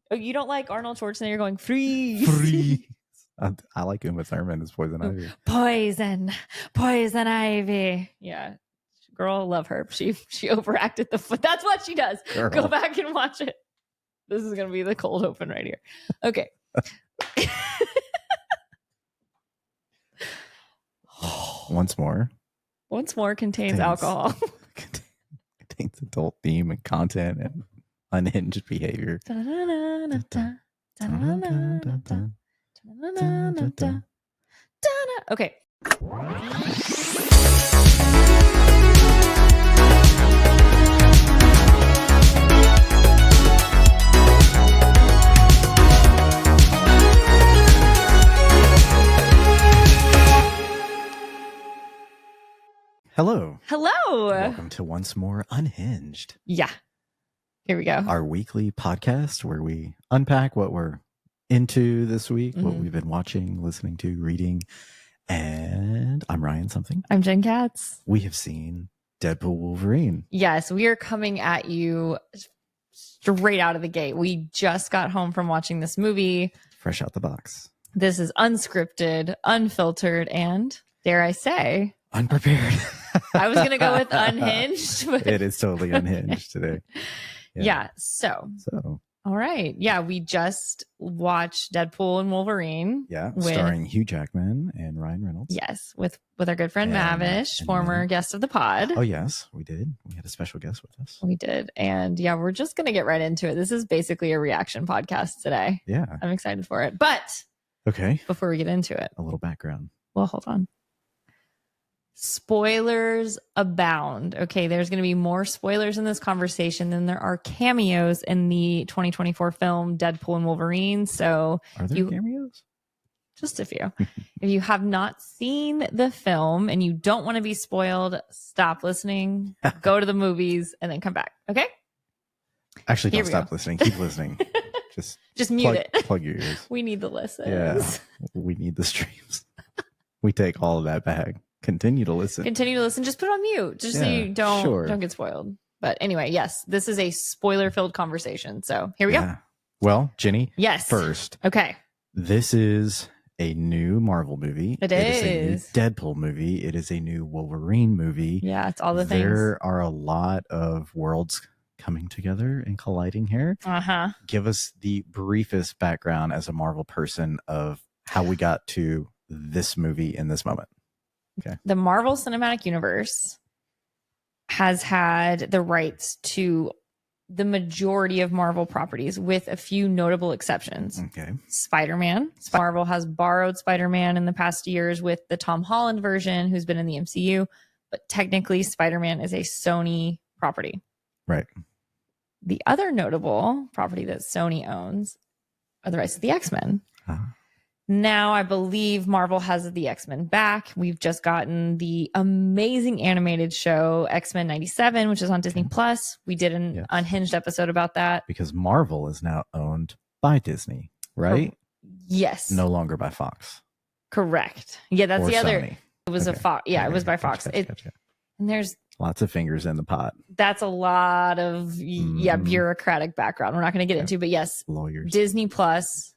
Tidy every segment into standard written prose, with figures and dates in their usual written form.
Oh, you don't like Arnold Schwarzenegger? You're going freeze. Freeze. I like Uma Thurman as Poison Ivy. Poison Ivy. Yeah. Girl, love her. She overacted the foot. That's what she does. Girl. Go back and watch it. This is going to be the cold open right here. Okay. Once more contains alcohol. Contains adult theme and content and unhinged behavior. Okay. Hello. Welcome to Once More Unhinged. Yeah. Here we go. Our weekly podcast where we unpack what we're into this week, what we've been watching, listening to, reading. And I'm Ryan something. I'm Jen Katz. We have seen Deadpool Wolverine. Yes, we are coming at you straight out of the gate. We just got home from watching this movie. Fresh out the box. This is unscripted, unfiltered, and dare I say, unprepared. I was going to go with unhinged. But it is totally unhinged today. Yeah. So. All right. Yeah. We just watched Deadpool and Wolverine. Yeah. Starring Hugh Jackman and Ryan Reynolds. Yes. With our good friend Mavish, former guest of the pod. Oh, yes. We did. We had a special guest with us. We did. And yeah, we're just going to get right into it. This is basically a reaction podcast today. Yeah. I'm excited for it. But. Okay. Before we get into it. A little background. Well, hold on. Spoilers abound. Okay, there's going to be more spoilers in this conversation than there are cameos in the 2024 film Deadpool and Wolverine. So, are there cameos? Just a few. If you have not seen the film and you don't want to be spoiled, stop listening, go to the movies, and then come back. Okay? Actually, don't stop listening. Keep listening. Just mute it. Plug your ears. We need the listens. Yeah, we need the streams. We take all of that back. Continue to listen. Just put it on mute. Just so you don't get spoiled. But anyway, yes, this is a spoiler-filled conversation. So here we go. Well, Jenny. Yes. First. Okay. This is a new Marvel movie. It is a new Deadpool movie. It is a new Wolverine movie. Yeah, it's all the things. There are a lot of worlds coming together and colliding here. Uh-huh. Give us the briefest background as a Marvel person of how we got to this movie in this moment. Okay. The Marvel Cinematic Universe has had the rights to the majority of Marvel properties with a few notable exceptions. Okay. Spider-Man. Marvel has borrowed Spider-Man in the past years with the Tom Holland version, who's been in the MCU, but technically Spider-Man is a Sony property. Right. The other notable property that Sony owns are the rights to the X-Men. Now, I believe Marvel has the X-Men back. We've just gotten the amazing animated show X-Men 97, which is on Disney Plus. We did an unhinged episode about that. Because Marvel is now owned by Disney, right? Yes. No longer by Fox. Correct. Yeah, that's or the other. Sony. It was a Fox. Yeah, it was by Fox. Gotcha. And there's lots of fingers in the pot. That's a lot of bureaucratic background. We're not going to get into, but yes, lawyers. Disney Plus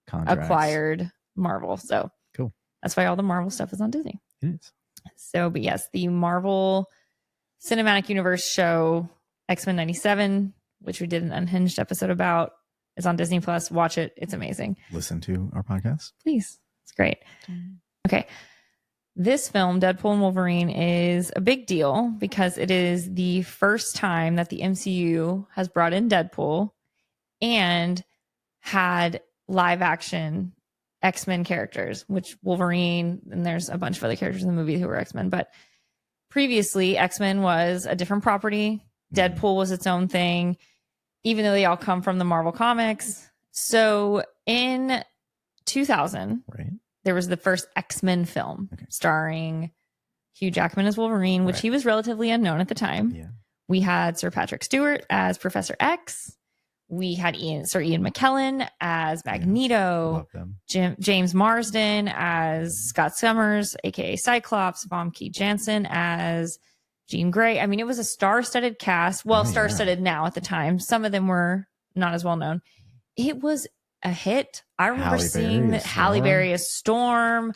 contracts. Acquired Marvel. So cool. That's why all the Marvel stuff is on Disney. It is. So, but yes, the Marvel Cinematic Universe show X-Men 97, which we did an unhinged episode about, is on Disney Plus. Watch it. It's amazing. Listen to our podcast. Please. It's great. Okay. This film, Deadpool and Wolverine, is a big deal because it is the first time that the MCU has brought in Deadpool and had live action X-Men characters, which Wolverine, and there's a bunch of other characters in the movie who were X-Men, but previously X-Men was a different property. Deadpool was its own thing, even though they all come from the Marvel comics. So in 2000, there was the first X-Men film starring Hugh Jackman as Wolverine, which he was relatively unknown at the time. Yeah. We had Sir Patrick Stewart as Professor X. We had Sir Ian McKellen as Magneto, James Marsden as Scott Summers, aka Cyclops, Famke Janssen as Jean Grey. I mean, it was a star-studded cast. Well, star-studded now at the time. Some of them were not as well known. it was a hit. I remember Halle seeing Berry that as Halle Storm? Berry as Storm.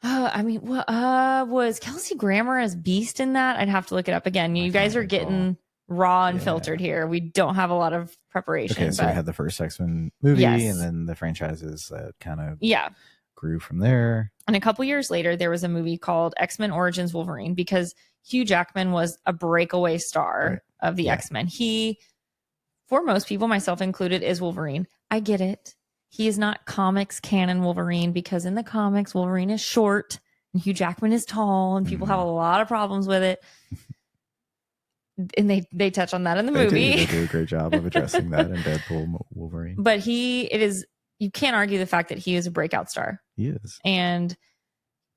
I mean, was Kelsey Grammer as Beast in that? I'd have to look it up again. You guys are getting raw and filtered here. We don't have a lot of preparation. Okay, so we had the first X-Men movie, Yes. and then the franchises that kind of yeah. grew from there. And a couple years later, there was a movie called X-Men Origins Wolverine, because Hugh Jackman was a breakaway star of the X-Men. He, for most people, myself included, is Wolverine. I get it. He is not comics canon Wolverine, because in the comics, Wolverine is short and Hugh Jackman is tall, and people have a lot of problems with it. And they touch on that in the movie. They do a great job of addressing that in Deadpool Wolverine. But you can't argue the fact that he is a breakout star. He is. And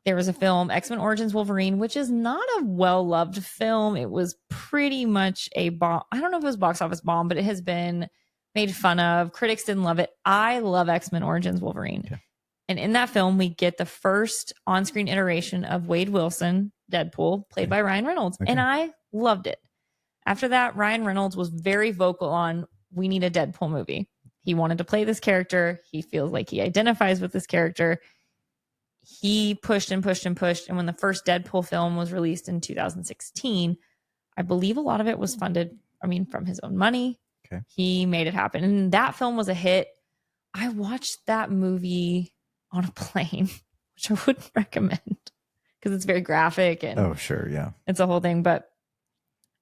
there was a film, X-Men Origins Wolverine, which is not a well-loved film. It was pretty much a bomb. I don't know if it was box office bomb, but it has been made fun of. Critics didn't love it. I love X-Men Origins Wolverine. Yeah. And in that film, we get the first on-screen iteration of Wade Wilson, Deadpool, played by Ryan Reynolds. And I loved it. After that, Ryan Reynolds was very vocal on, we need a Deadpool movie. He wanted to play this character. He feels like he identifies with this character. He pushed and pushed and pushed. And when the first Deadpool film was released in 2016, I believe a lot of it was funded, from his own money. Okay. He made it happen. And that film was a hit. I watched that movie on a plane, which I wouldn't recommend because it's very graphic. And oh, sure. Yeah. It's a whole thing. But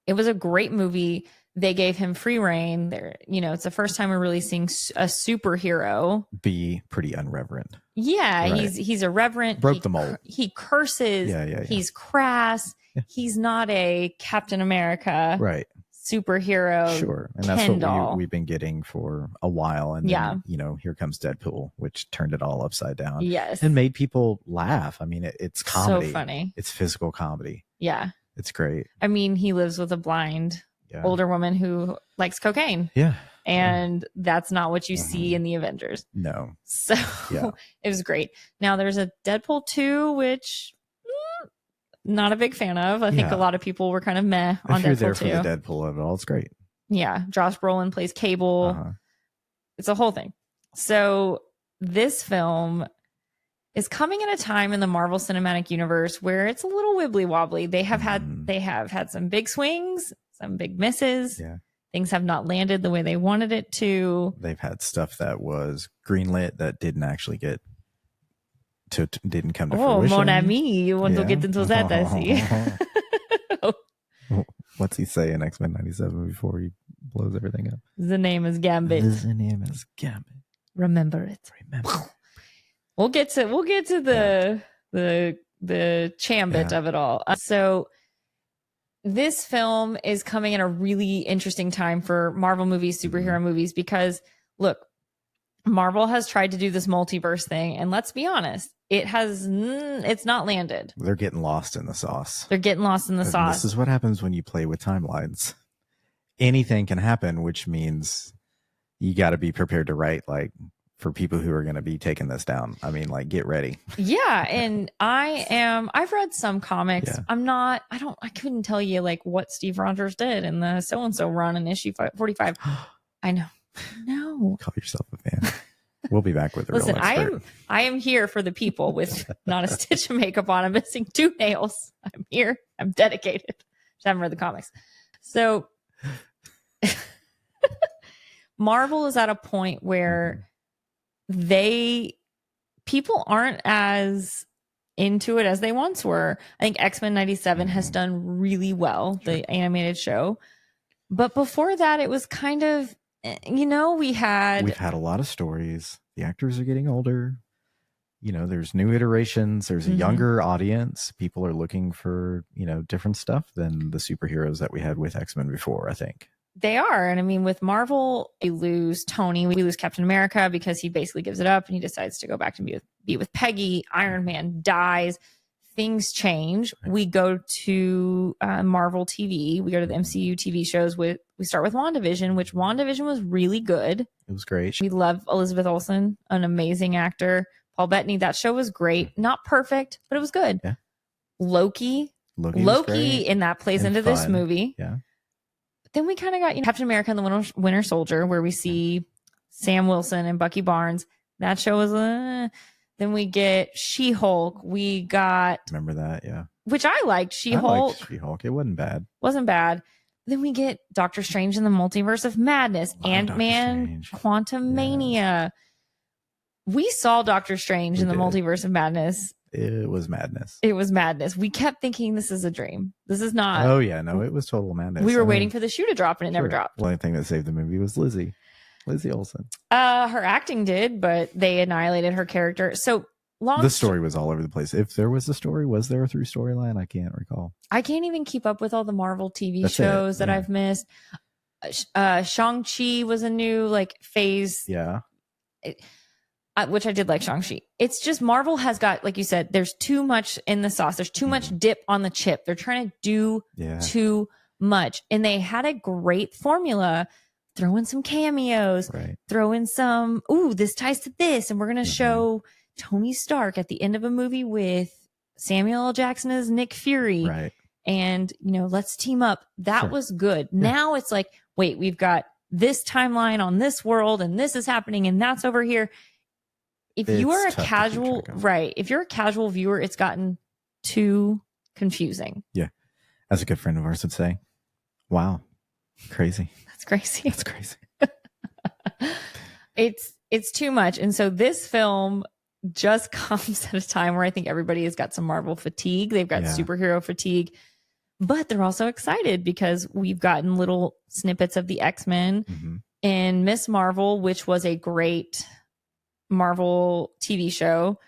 it was a great movie. They gave him free reign. It's the first time we're really seeing a superhero be pretty unreverent. Yeah, right. He's irreverent. Broke the mold. He curses. Yeah. He's crass. Yeah. He's not a Captain America superhero. Sure. And that's what we've been getting for a while. And then, here comes Deadpool, which turned it all upside down. Yes. And made people laugh. It's comedy. So funny. It's physical comedy. Yeah. It's great. He lives with a blind older woman who likes cocaine. Yeah. And that's not what you see in the Avengers. No. So it was great. Now there's a Deadpool 2, which not a big fan of. I think a lot of people were kind of meh on Deadpool 2. If you're there for the Deadpool of it all, it's great. Yeah. Josh Brolin plays Cable. It's a whole thing. So this film is coming at a time in the Marvel Cinematic Universe where it's a little wibbly wobbly. They have had some big swings, some big misses. Yeah. Things have not landed the way they wanted it to. They've had stuff that was greenlit that didn't actually didn't come to fruition. Oh, mon ami, you want to get into that, I see. What's he say in X-Men 97 before he blows everything up? The name is Gambit. The name is Gambit. Remember it. We'll get to the chambit of it all. So this film is coming at a really interesting time for Marvel movies, superhero movies, because look, Marvel has tried to do this multiverse thing, and let's be honest, it's not landed. They're getting lost in the sauce. This is what happens when you play with timelines. Anything can happen, which means you got to be prepared to write for people who are going to be taking this down. Get ready. Yeah. And I've read some comics. Yeah. I couldn't tell you what Steve Rogers did in the so-and-so run in issue 45. I know. No. Call yourself a fan. We'll be back with a Listen, real expert. I am here for the people with not a stitch of makeup on. I'm missing 2 nails. I'm here. I'm dedicated. Just haven't read the comics. So Marvel is at a point where people aren't as into it as they once were. I think X-Men 97 has done really well, the animated show. But before that, it was kind of, we've had a lot of stories. The actors are getting older. There's new iterations. There's a younger audience. People are looking for, different stuff than the superheroes that we had with X-Men before, I think. They are. And with Marvel, we lose Tony. We lose Captain America because he basically gives it up and he decides to go back to be with Peggy. Iron Man dies. Things change. Right. We go to Marvel TV. We go to the MCU TV shows. We start with WandaVision, which WandaVision was really good. It was great. We love Elizabeth Olsen, an amazing actor. Paul Bettany. That show was great. Not perfect, but it was good. Yeah. Loki in that plays into fun. This movie. Yeah. Then we kind of got Captain America and the Winter Soldier, where we see Sam Wilson and Bucky Barnes. That show was, then we get She-Hulk. We got, Remember that? Yeah. which I liked. I She-Hulk liked She-Hulk. It wasn't bad. wasn't bad. Then we get Doctor Strange in the Multiverse of Madness, Love Ant-Man, Doctor Strange. Quantum Mania. We saw Doctor Strange in the did. Multiverse of Madness. It was madness. It was madness. We kept thinking this is a dream. This is not. Oh yeah, no, it was total madness. We were waiting for the shoe to drop and it never dropped. The only thing that saved the movie was Lizzie Olsen. Her acting did, but they annihilated her character. So the story was all over the place. If there was a story, was there a through storyline? I can't recall. I can't even keep up with all the Marvel TV shows that I've missed. Shang-Chi was a new phase. Yeah. Which I did like Shang-Chi. It's just Marvel has got, like you said, there's too much in the sauce. There's too much dip on the chip. They're trying to do too much. And they had a great formula. Throw in some cameos. Right. Throw in some, this ties to this. And we're going to show Tony Stark at the end of a movie with Samuel L. Jackson as Nick Fury. Right. And, let's team up. That was good. Yeah. Now it's like, wait, we've got this timeline on this world and this is happening and that's over here. If you are a casual, if you're a casual viewer, it's gotten too confusing. Yeah. As a good friend of ours would say, wow, crazy. That's crazy. That's crazy. It's too much. And so this film just comes at a time where I think everybody has got some Marvel fatigue. They've got superhero fatigue, but they're also excited because we've gotten little snippets of the X-Men and Miss Marvel, which was a great Marvel TV show.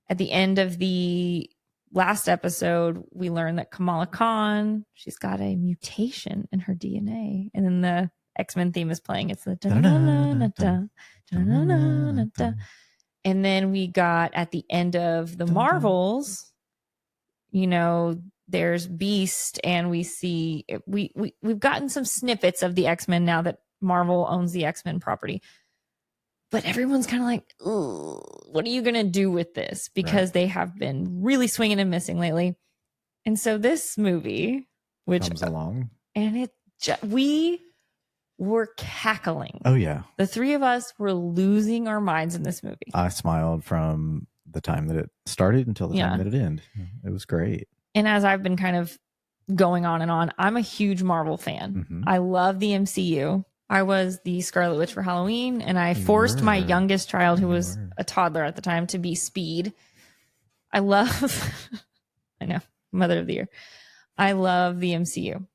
At the end of the last episode, we learned that Kamala Khan, she's got a mutation in her DNA. And then the X-Men theme is playing. It's the and then we got at the end of the Marvels, there's Beast, and we see we've gotten some snippets of the X-Men now that Marvel owns the X-Men property. But everyone's kind of like, what are you going to do with this? Because they have been really swinging and missing lately. And so this movie, which comes along, and we were cackling. Oh, yeah. The three of us were losing our minds in this movie. I smiled from the time that it started until the time that it ended. It was great. And as I've been kind of going on and on, I'm a huge Marvel fan. I love the MCU. I was the Scarlet Witch for Halloween, and I forced my youngest child, who was a toddler at the time, to be Speed. I love, I know, Mother of the Year. I love the MCU.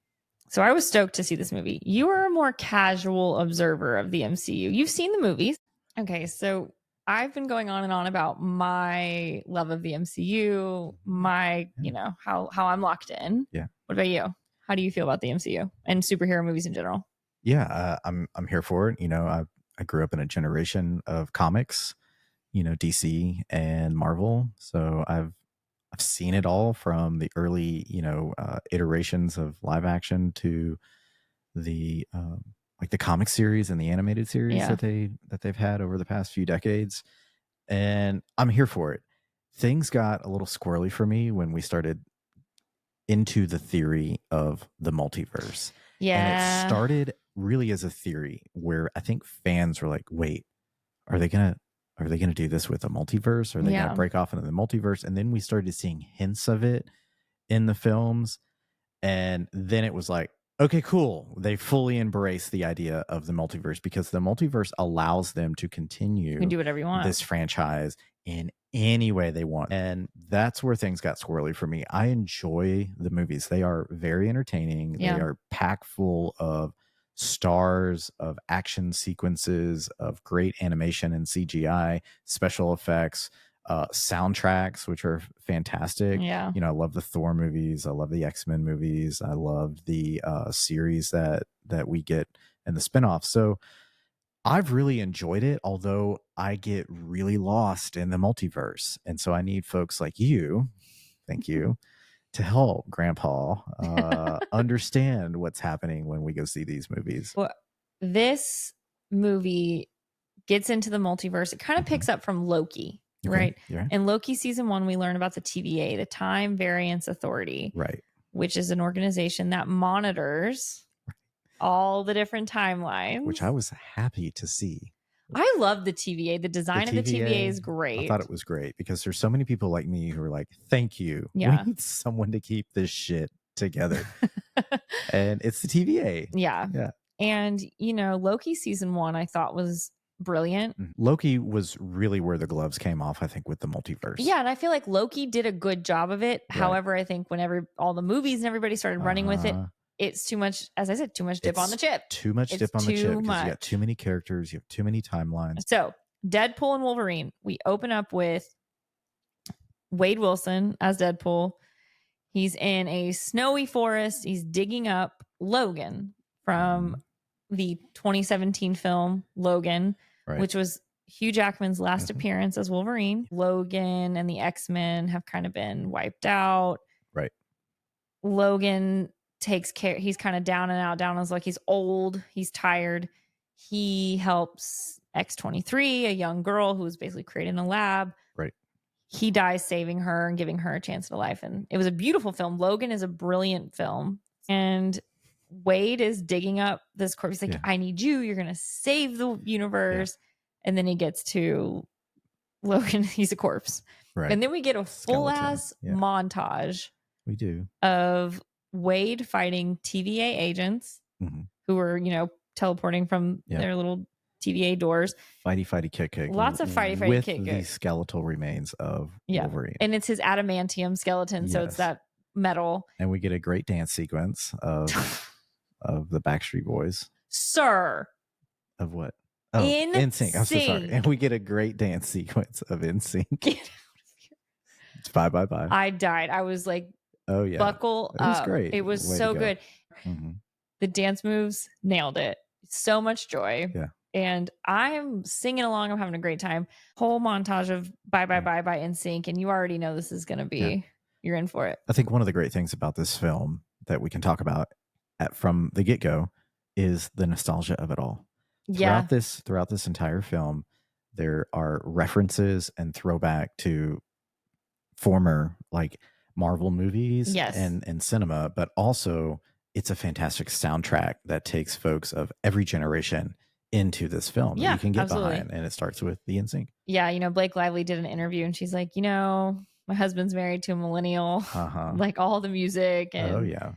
So I was stoked to see this movie. You are a more casual observer of the MCU. You've seen the movies. Okay, so I've been going on and on about my love of the MCU, my, how I'm locked in. Yeah. What about you? How do you feel about the MCU and superhero movies in general? Yeah, I'm here for it. I grew up in a generation of comics, DC and Marvel. So I've seen it all from the early, iterations of live action to the the comic series and the animated series that they've had over the past few decades. And I'm here for it. Things got a little squirrely for me when we started into the theory of the multiverse. Yeah. And it started really as a theory where I think fans were like, wait, are they gonna do this with a multiverse? Are they gonna break off into the multiverse? And then we started seeing hints of it in the films. And then it was like, okay, cool. They fully embrace the idea of the multiverse because the multiverse allows them to continue you can do whatever you want. This franchise in any way they want. And that's where things got squirrely for me. I enjoy the movies. They are very entertaining. They are packed full of stars, of action sequences, of great animation and CGI, special effects, soundtracks, which are fantastic. Yeah. I love the Thor movies. I love the X-Men movies. I love the series that we get and the spinoffs. So I've really enjoyed it, although I get really lost in the multiverse. And so I need folks like you, thank you, to help Grandpa understand what's happening when we go see these movies. Well, this movie gets into the multiverse. It kind of picks up from Loki, right? Yeah. In Loki season 1, we learn about the TVA, the Time Variance Authority, right, which is an organization that monitors all the different timelines. Which I was happy to see. I love the TVA. The design of the TVA is I great. thought it was great because there's so many people like me who are like, thank you. Yeah. We need someone to keep this shit together. And it's the TVA. Yeah. Yeah. And, you know, Loki season 1, I thought was brilliant. Loki was really where the gloves came off, I think, with the multiverse. Yeah. And I feel like Loki did a good job of it. Right. However, I think whenever all the movies and everybody started running with it, it's too much, as I said, too much dip on the chip. Too much dip on the chip because you got too many characters, you have too many timelines. So, Deadpool and Wolverine, we open up with Wade Wilson as Deadpool. He's in a snowy forest. He's digging up Logan from the 2017 film Logan, which was Hugh Jackman's last appearance as Wolverine. Logan and the X-Men have kind of been wiped out. Right. Logan takes care. He's kind of down and out, down as like he's old. He's tired. He helps X-23, a young girl who was basically created in a lab. Right. He dies saving her and giving her a chance at a life. And it was a beautiful film. Logan is a brilliant film. And Wade is digging up this corpse. He's like, I need you. You're going to save the universe. And then he gets to Logan. He's a corpse. Right. And then we get a full ass montage. We do. Of Wade fighting TVA agents who were, you know, teleporting from their little TVA doors. Fighty, kick. Lots of fighty, with kick. The skeletal remains of Wolverine. And it's his adamantium skeleton. So it's that metal. And we get a great dance sequence of the Backstreet Boys. Sir. Of what? Oh, NSYNC. I'm so sorry. And we get a great dance sequence of NSYNC. It's bye. I died. I was like, oh yeah, buckle up. It was great. It was so good. The dance moves nailed it. So much joy. Yeah. And I'm singing along. I'm having a great time. Whole montage of bye by NSYNC. And you already know this is going to be, you're in for it. I think one of the great things about this film that we can talk about from the get-go is the nostalgia of it all. Throughout this entire film, there are references and throwback to former like Marvel movies and cinema, but also it's a fantastic soundtrack that takes folks of every generation into this film that you can get behind. And it starts with the NSYNC. Yeah. You know, Blake Lively did an interview and she's like, you know, my husband's married to a millennial, like all the music. And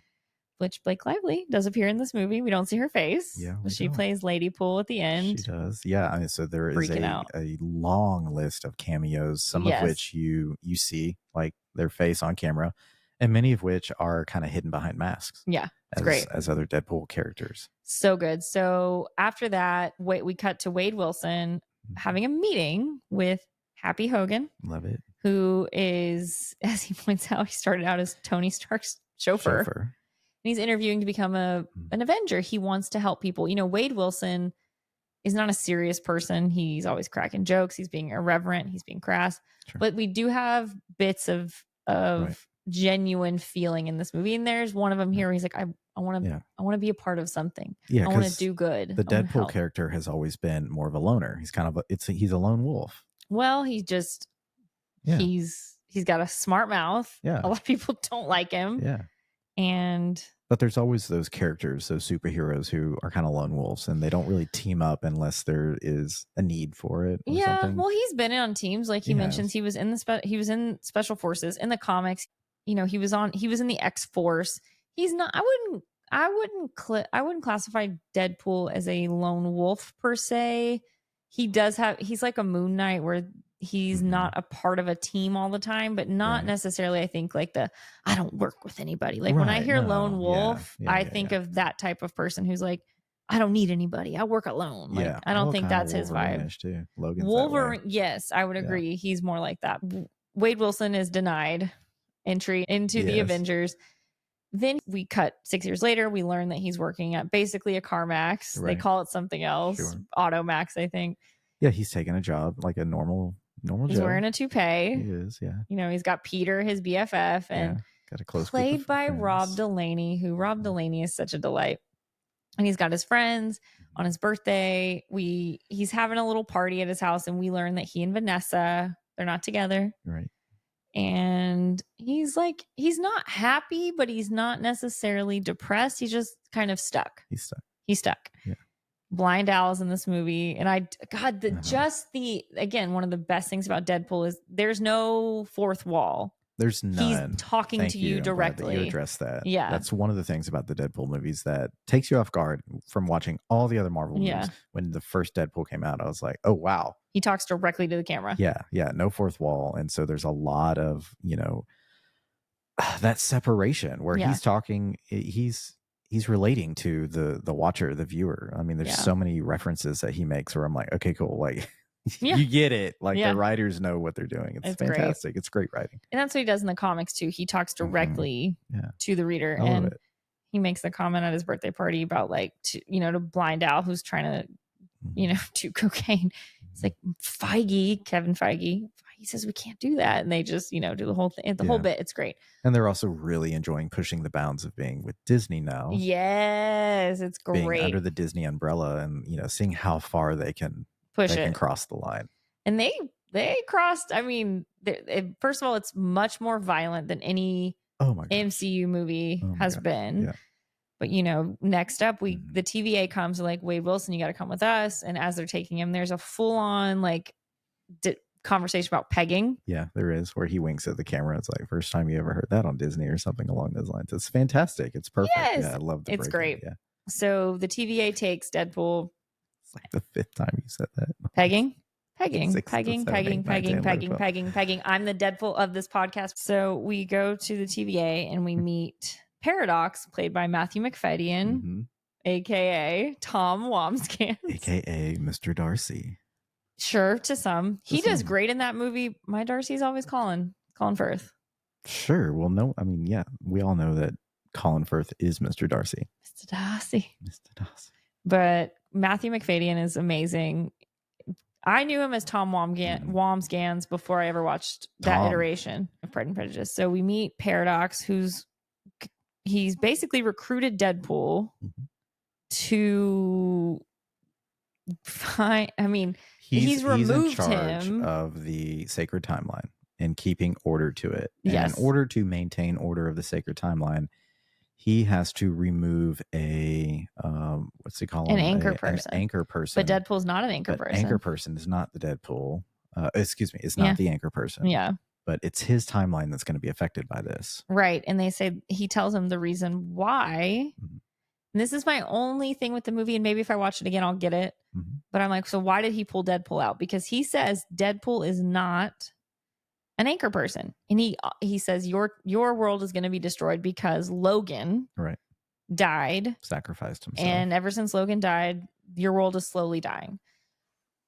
which Blake Lively does appear in this movie. We don't see her face. Yeah. But she plays Lady Pool at the end. She does. Yeah. I mean, so there is a long list of cameos, some of which you see like their face on camera, and many of which are kind of hidden behind masks. Yeah. It's great. As other Deadpool characters. So good. So after that, we cut to Wade Wilson having a meeting with Happy Hogan. Love it. Who is, as he points out, he started out as Tony Stark's chauffeur. And he's interviewing to become an Avenger. He wants to help people. You know, Wade Wilson is not a serious person. He's always cracking jokes. He's being irreverent. He's being crass. Sure. But we do have bits of genuine feeling in this movie. And there's one of them here where he's like, I want to be a part of something. Yeah, I want to do good. The Deadpool character has always been more of a loner. He's kind of he's a lone wolf. Well, he just he's got a smart mouth. Yeah. A lot of people don't like him. Yeah. But there's always those characters, those superheroes who are kind of lone wolves, and they don't really team up unless there is a need for it. Something. Well, he's been on teams, like he mentions. He was in he was in Special Forces in the comics. You know, he was in the X-Force. He's not. I wouldn't classify Deadpool as a lone wolf per se. He's like a Moon Knight where he's not a part of a team all the time, but not necessarily, I think, like I don't work with anybody. Like when I hear lone wolf, I think of that type of person who's like, I don't need anybody. I work alone. Like, I don't think that's his vibe. Too. Logan's Wolverine, yes, I would agree. He's more like that. Wade Wilson is denied entry into the Avengers. Then we cut 6 years later. We learn that he's working at basically a CarMax. They call it something else. Automax, I think. Yeah, he's taking a job like a normal He's job. Wearing a toupee. He is, yeah. You know, he's got Peter, his BFF, and got a close played by Rob Delaney, who Rob Delaney is such a delight. And he's got his friends on his birthday. He's having a little party at his house, and we learn that he and Vanessa, they're not together. Right. And he's not happy, but he's not necessarily depressed. He's just kind of stuck. He's stuck. Yeah. Blind Owl's in this movie. And again, one of the best things about Deadpool is there's no fourth wall. There's none. He's talking Thank to you I'm directly. glad that you addressed that. Yeah. That's one of the things about the Deadpool movies that takes you off guard from watching all the other Marvel movies. When the first Deadpool came out, I was like, oh, wow. He talks directly to the camera. Yeah. No fourth wall. And so there's a lot of, that separation where he's talking, he's relating to the watcher, the viewer. I mean, there's so many references that he makes where I'm like, okay, cool. Like, you get it. Like the writers know what they're doing. It's fantastic. Great. It's great writing. And that's what he does in the comics too. He talks directly to the reader. And he makes the comment at his birthday party about like, to Blind Owl who's trying to, do cocaine. It's like Kevin Feige. He says we can't do that. And they just, do the whole thing, the whole bit. It's great. And they're also really enjoying pushing the bounds of being with Disney now. Yes, it's great. Being under the Disney umbrella and, seeing how far they can can cross the line. And they crossed, I mean, first of all, it's much more violent than any MCU movie has been. Yeah. But, next up, the TVA comes like, Wade Wilson, you got to come with us. And as they're taking him, there's a full on like conversation about pegging. Yeah, there is, where he winks at the camera. It's like, first time you ever heard that on Disney or something along those lines. It's fantastic. It's perfect. Yes. Yeah, I love the It's great. Yeah. So the TVA takes Deadpool. It's like the fifth time you said that. Pegging. I'm the Deadpool of this podcast. So we go to the TVA and we meet Paradox, played by Matthew McFadden, aka Tom Wamsgans, aka Mr. Darcy. Sure, to some. He does great in that movie. My Darcy's always Colin Firth. Sure. Well, no, I mean, yeah, we all know that Colin Firth is Mr. Darcy. Mr. Darcy. But Matthew McFadden is amazing. I knew him as Tom Wamsgans before I ever watched that iteration of Pride and Prejudice. So we meet Paradox, he's basically recruited Deadpool to find, I mean, he's removed in charge him of the sacred timeline and keeping order to it. And yes. In order to maintain order of the sacred timeline, he has to remove a what's he call him? An anchor person. An anchor person. But Deadpool's not an anchor person. Anchor person is not the Deadpool. Excuse me, it's not the anchor person. Yeah. But it's his timeline that's going to be affected by this. Right. And they say he tells him the reason why. And this is my only thing with the movie. And maybe if I watch it again, I'll get it. But I'm like, so why did he pull Deadpool out? Because he says Deadpool is not an anchor person. And he says your world is going to be destroyed because Logan died. Sacrificed himself. And ever since Logan died, your world is slowly dying.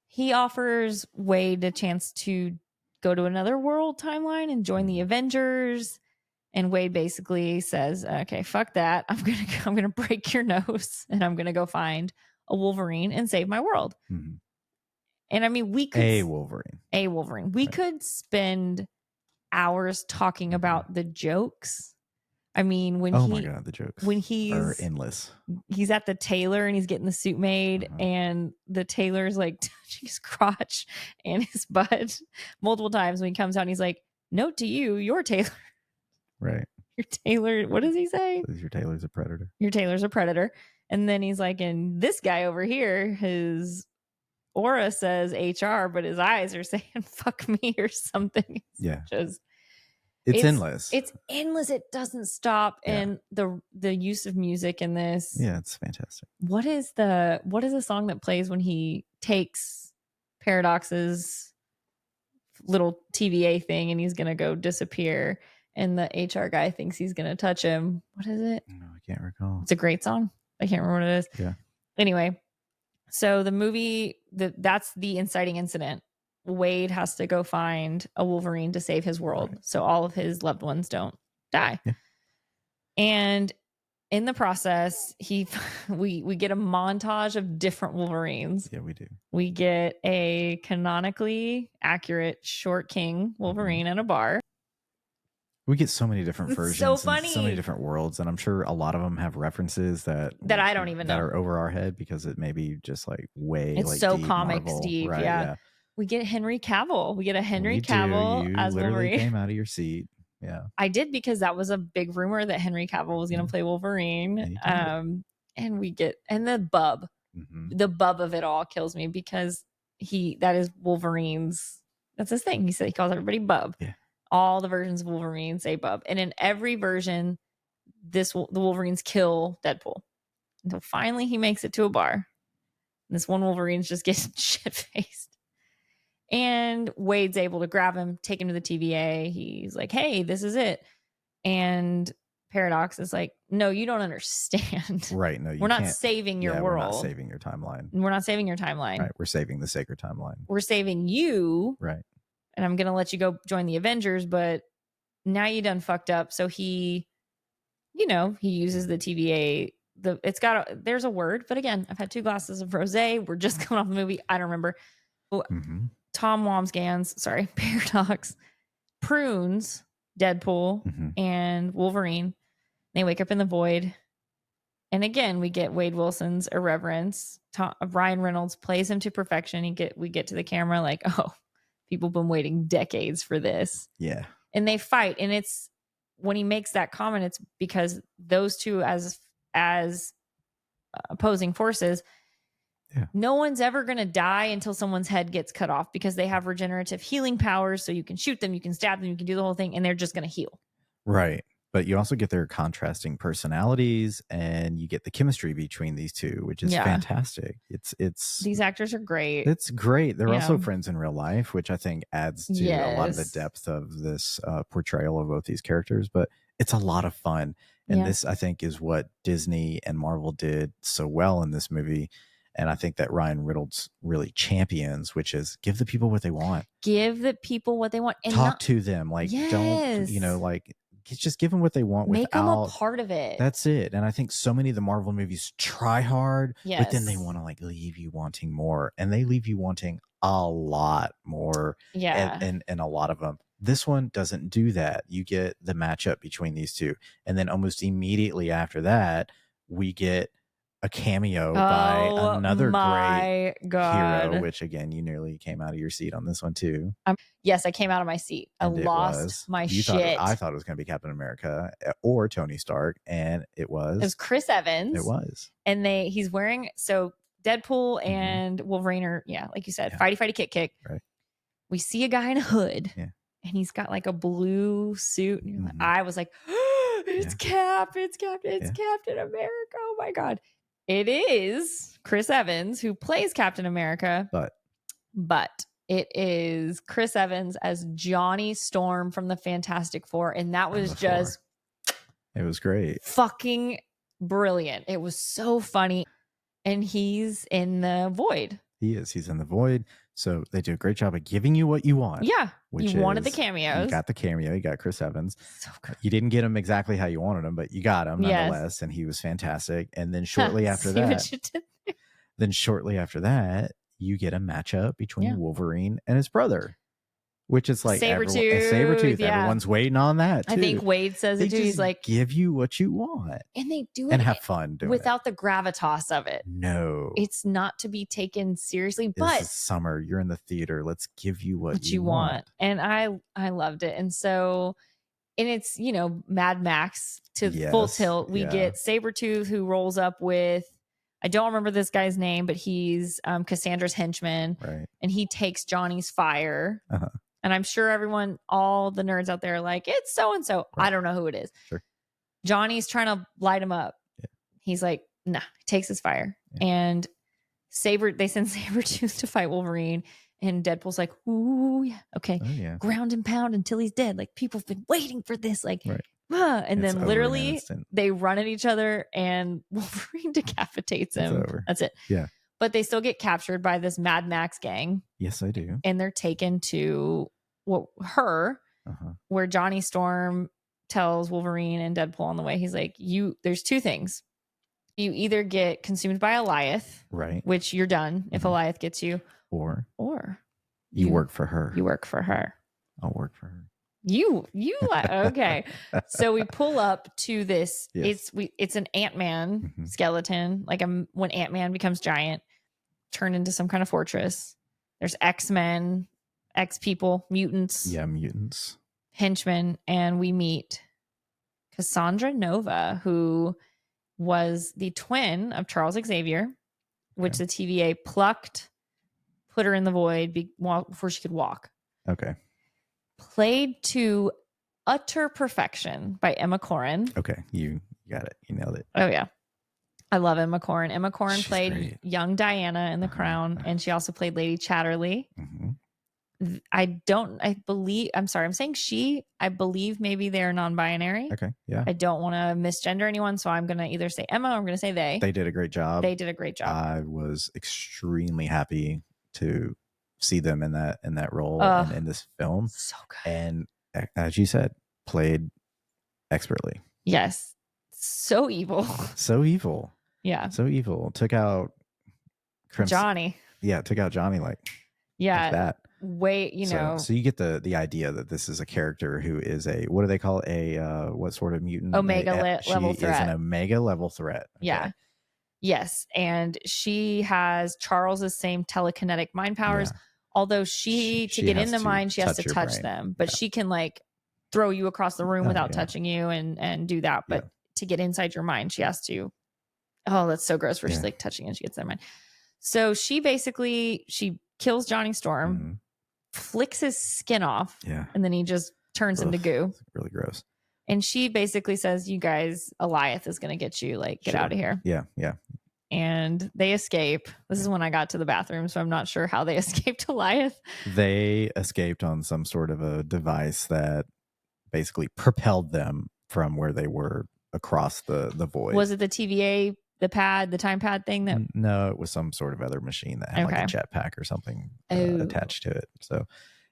He offers Wade a chance to go to another world timeline and join the Avengers. And Wade basically says, okay, fuck that. I'm gonna break your nose and I'm gonna go find a Wolverine and save my world. And I mean, we could a Wolverine. We could spend hours talking about the jokes. I mean, my God, the jokes when are endless. He's at the tailor and he's getting the suit made, and the tailor's like touching his crotch and his butt multiple times. When he comes out, and he's like, "Note to you, your tailor." Right. Your tailor. What does he say? Your tailor's a predator. Your tailor's a predator. And then he's like, and this guy over here, his aura says HR, but his eyes are saying "fuck me" or something. It's endless. It's endless. It doesn't stop. Yeah. And the use of music in this. Yeah, it's fantastic. What is the song that plays when he takes Paradox's little TVA thing and he's gonna go disappear and the HR guy thinks he's gonna touch him? What is it? No, I can't recall. It's a great song. I can't remember what it is. Yeah. Anyway, so the movie, that's the inciting incident. Wade has to go find a Wolverine to save his world, so all of his loved ones don't die. Yeah. And in the process, we get a montage of different Wolverines. Yeah, we do. We get a canonically accurate short king Wolverine in a bar. We get so many different versions. So funny. So many different worlds. And I'm sure a lot of them have references that I don't even know. That are over our head because it may be just like way. It's like so deep comics Marvel, deep. right? Yeah. We get Henry Cavill. We get a Henry Cavill you as literally Wolverine. Came out of your seat. Yeah. I did because that was a big rumor that Henry Cavill was going to play Wolverine. And we get, and the bub. the bub of it all kills me because that is Wolverine's, that's his thing. He said he calls everybody bub. Yeah. All the versions of Wolverine say bub. And in every version, the Wolverines kill Deadpool until finally he makes it to a bar. And this one Wolverine's just getting shit-faced. And Wade's able to grab him, take him to the TVA. He's like, hey, this is it. And Paradox is like, no, you don't understand. Right. No, we're not saving your world. We're not saving your timeline. We're not saving your timeline. Right. We're saving the sacred timeline. We're saving you. Right. And I'm going to let you go join the Avengers, but now you done fucked up. So he uses the TVA. There's a word, but again, I've had 2 glasses of rosé. We're just coming off the movie. I don't remember. Tom Wamsgans, Paradox prunes Deadpool and Wolverine. They wake up in the void. And again, we get Wade Wilson's irreverence. Ryan Reynolds plays him to perfection. We get to the camera like, oh, people have been waiting decades for this. Yeah. And they fight. And it's when he makes that comment, it's because those two as opposing forces, no one's ever going to die until someone's head gets cut off because they have regenerative healing powers. So you can shoot them, you can stab them, you can do the whole thing, and they're just going to heal. Right. But you also get their contrasting personalities and you get the chemistry between these two, which is fantastic. It's these actors are great. It's great. They're also friends in real life, which I think adds to a lot of the depth of this portrayal of both these characters. But it's a lot of fun. And this, I think, is what Disney and Marvel did so well in this movie. And I think that Ryan Reynolds really champions, which is give the people what they want. Give the people what they want. And talk to them. Like, don't, just give them what they want. Make them a part of it. That's it. And I think so many of the Marvel movies try hard, but then they want to leave you wanting more. And they leave you wanting a lot more. Yeah. And a lot of them. This one doesn't do that. You get the matchup between these two. And then almost immediately after that, we get a cameo by another great hero, which again, you nearly came out of your seat on this one too. Yes, I came out of my seat. I lost my shit. I thought it was going to be Captain America or Tony Stark, and it was. It was Chris Evans. It was. And he's wearing, so Deadpool and Wolverine are, like you said, fighty, kick. Right. We see a guy in a hood, and he's got a blue suit. And I was like, it's Captain America. Oh my God. It is Chris Evans who plays Captain America, but it is Chris Evans as Johnny Storm from the Fantastic Four, and that was just it was great, fucking brilliant. It was so funny, and he's in the void. He's in the void. So they do a great job of giving you what you want. Yeah. You wanted the cameos. You got the cameo. You got Chris Evans. So good. You didn't get him exactly how you wanted him, but you got him nonetheless. And he was fantastic. And then shortly after that, you get a matchup between Wolverine and his brother, which is like Sabretooth. Yeah. Everyone's waiting on that too. I think Wade says it too. He's like, give you what you want. And they do it and have fun doing without the gravitas of it. No. It's not to be taken seriously, this but is summer. You're in the theater. Let's give you what you want. And I loved it. And so, and it's, Mad Max to full tilt. We get Sabretooth who rolls up with, I don't remember this guy's name, but he's Cassandra's henchman. Right. And he takes Johnny's fire. And I'm sure all the nerds out there are like, it's so-and-so. Right. I don't know who it is. Sure. Johnny's trying to light him up. Yeah. He's like, nah, he takes his fire. Yeah. And they send Sabretooth to fight Wolverine. And Deadpool's like, ooh, yeah, okay. Oh, yeah. Ground and pound until he's dead. Like, people have been waiting for this. Like, right. And then literally they run at each other and Wolverine decapitates him. That's it. Yeah. But they still get captured by this Mad Max gang. Yes, I do. And they're taken to where Johnny Storm tells Wolverine and Deadpool on the way. He's like, there's 2 things. You either get consumed by Alioth, right? Which you're done if Alioth gets you, or you work for her. You work for her. I'll work for her. Okay. So we pull up to this. Yes. It's an Ant-Man skeleton, like when Ant-Man becomes giant, turned into some kind of fortress. There's X-Men, X-people, mutants. Yeah, mutants. Henchmen, and we meet Cassandra Nova, who was the twin of Charles Xavier, which the TVA plucked, put her in the void before she could walk. Okay. Played to utter perfection by Emma Corrin. Okay. You got it. You nailed it. Oh, yeah. I love Emma Corrin. Emma Corrin She's played great. young Diana in The Crown, and she also played Lady Chatterley. Mm-hmm. I'm saying she. I believe maybe they're non-binary. Okay. Yeah. I don't want to misgender anyone, so I'm going to either say Emma or I'm going to say they. They did a great job. They did a great job. I was extremely happy to see them in that role and in this film. So good. And as you said, played expertly. Yes. So evil. So evil. Yeah. So evil. Took out Johnny. Yeah, took out Johnny like that. Wait, So you get the idea that this is a character who is what do they call it? What sort of mutant? Omega level threat. She is an Omega level threat. Okay. Yeah. Yes. And she has Charles's same telekinetic mind powers. Yeah. Although to get in the mind, she has to touch them. But she can like throw you across the room without touching you and do that. But to get inside your mind, she has to. Oh, that's so gross where she's like touching and she gets in mind. So she kills Johnny Storm, flicks his skin off, and then he just turns into goo. It's really gross. And she basically says, "You guys, Eliath is going to get you. Like, get out of here." Yeah, yeah. And they escape. This is when I got to the bathroom, so I'm not sure how they escaped Eliath. They escaped on some sort of a device that basically propelled them from where they were across the void. Was it the TVA? The time pad thing that no, it was some sort of other machine that had like a jetpack or something attached to it. So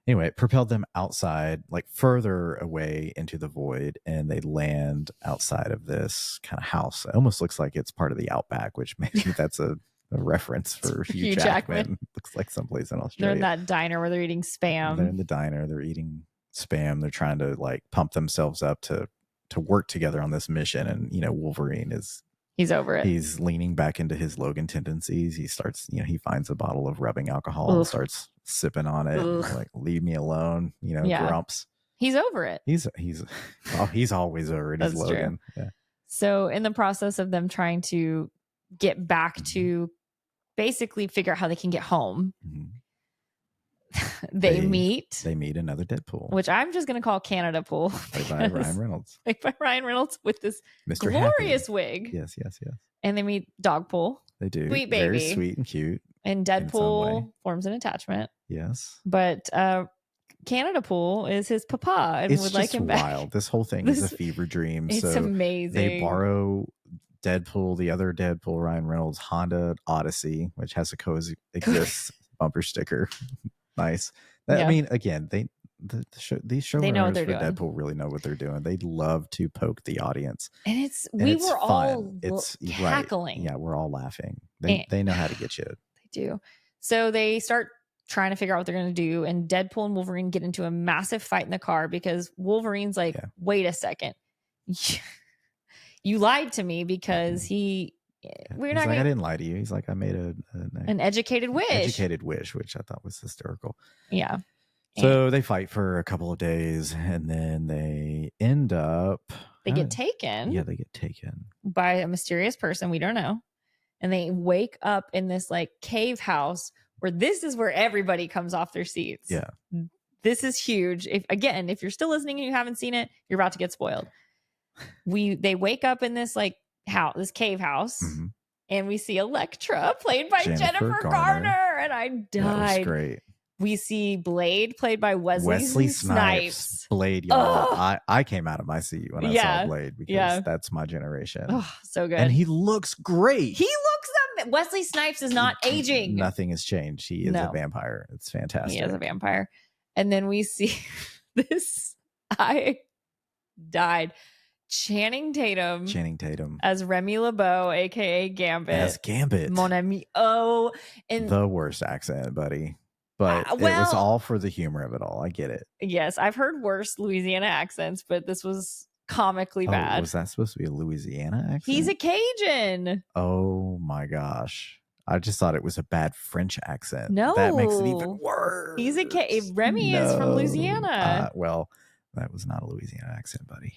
anyway, it propelled them outside, like further away into the void, and they land outside of this kind of house. It almost looks like it's part of the Outback, which maybe that's a reference for Hugh Jackman. Looks like someplace in Australia. They're in that diner where they're eating Spam. They're in the diner. They're eating Spam. They're trying to like pump themselves up to work together on this mission. And Wolverine is. He's over it. He's leaning back into his Logan tendencies. He starts, he finds a bottle of rubbing alcohol and starts sipping on it. Like, leave me alone, grumps. He's over it. He's always over it. He's Logan. Yeah. So in the process of them trying to get back to basically figure out how they can get home, they meet another Deadpool, which I'm just going to call Canada Pool. Played by Ryan Reynolds. Played by Ryan Reynolds with this Mr. glorious Happy. wig. Yes. And they meet Dogpool. They do. Sweet baby. Very sweet and cute. And Deadpool forms an attachment. Yes. But Canada Pool is his papa and would like him back. Wild. This whole thing is a fever dream. It's amazing. They borrow Deadpool, the other Deadpool, Ryan Reynolds' Honda Odyssey, which has a coexist bumper sticker. Nice. I mean, again, these showrunners for Deadpool really know what they're doing. They love to poke the audience, and we were all cackling. Right. Yeah, we're all laughing. They know how to get you. They do. So they start trying to figure out what they're going to do, and Deadpool and Wolverine get into a massive fight in the car because Wolverine's like, "Wait a second, you lied to me because we're not. Like, I didn't lie to you. He's like, I made an educated wish, which I thought was hysterical. Yeah. So they fight for a couple of days, and then they end up. They get taken. Yeah, they get taken by a mysterious person we don't know, and they wake up in this like cave house where this is where everybody comes off their seats. Yeah, this is huge. If you're still listening and you haven't seen it, you're about to get spoiled. They wake up in this like this cave house, and we see Elektra played by Jennifer Garner, and I died. That was great. We see Blade played by Wesley Snipes. Blade, y'all. I came out of my seat when I saw Blade because that's my generation. Oh, so good. And he looks great. Wesley Snipes is not aging. Nothing has changed. He is a vampire. It's fantastic. He is a vampire. And then we see this. I died. Channing Tatum as Remy LeBeau, aka Gambit. As Gambit. Mon ami. Oh, and the worst accent, buddy. But it was all for the humor of it all. I get it. Yes, I've heard worse Louisiana accents, but this was comically bad. Was that supposed to be a Louisiana accent? He's a Cajun. Oh my gosh. I just thought it was a bad French accent. No. That makes it even worse. He's Remy is from Louisiana. Well, that was not a Louisiana accent, buddy.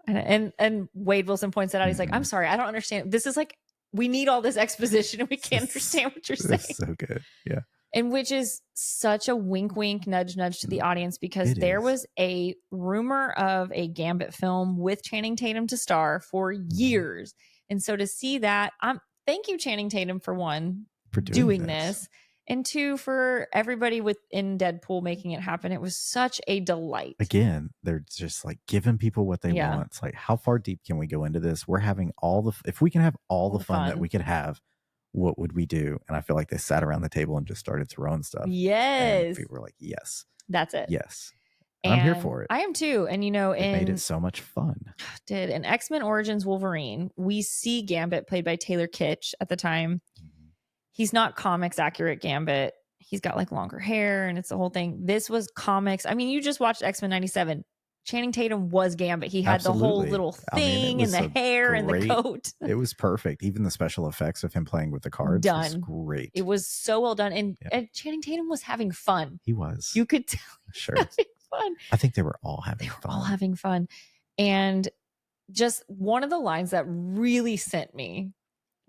And Wade Wilson points that out. He's like, I'm sorry, I don't understand. This is like we need all this exposition and we can't understand what you're saying. It's so good. Yeah. And which is such a wink, wink, nudge, nudge to the audience, because there was a rumor of a Gambit film with Channing Tatum to star for years. And so to see that, thank you, Channing Tatum, for one, for doing this. And two, for everybody within Deadpool making it happen. It was such a delight. Again, they're just like giving people what they want. It's like, how far deep can we go into this? We're having if we can have all the fun that we could have, what would we do? And I feel like they sat around the table and just started throwing stuff. Yes. And people were like, yes. That's it. Yes. And I'm here for it. I am too. And it made it so much fun. In X-Men Origins Wolverine, we see Gambit played by Taylor Kitsch at the time. He's not comics accurate Gambit. He's got like longer hair and it's the whole thing. This was comics. I mean, you just watched X-Men 97. Channing Tatum was Gambit. He had the whole little thing and the hair and the coat. It was perfect. Even the special effects of him playing with the cards was great. It was so well done. And Channing Tatum was having fun. He was. You could tell he was having fun. I think they were all having fun. All having fun. And just one of the lines that really sent me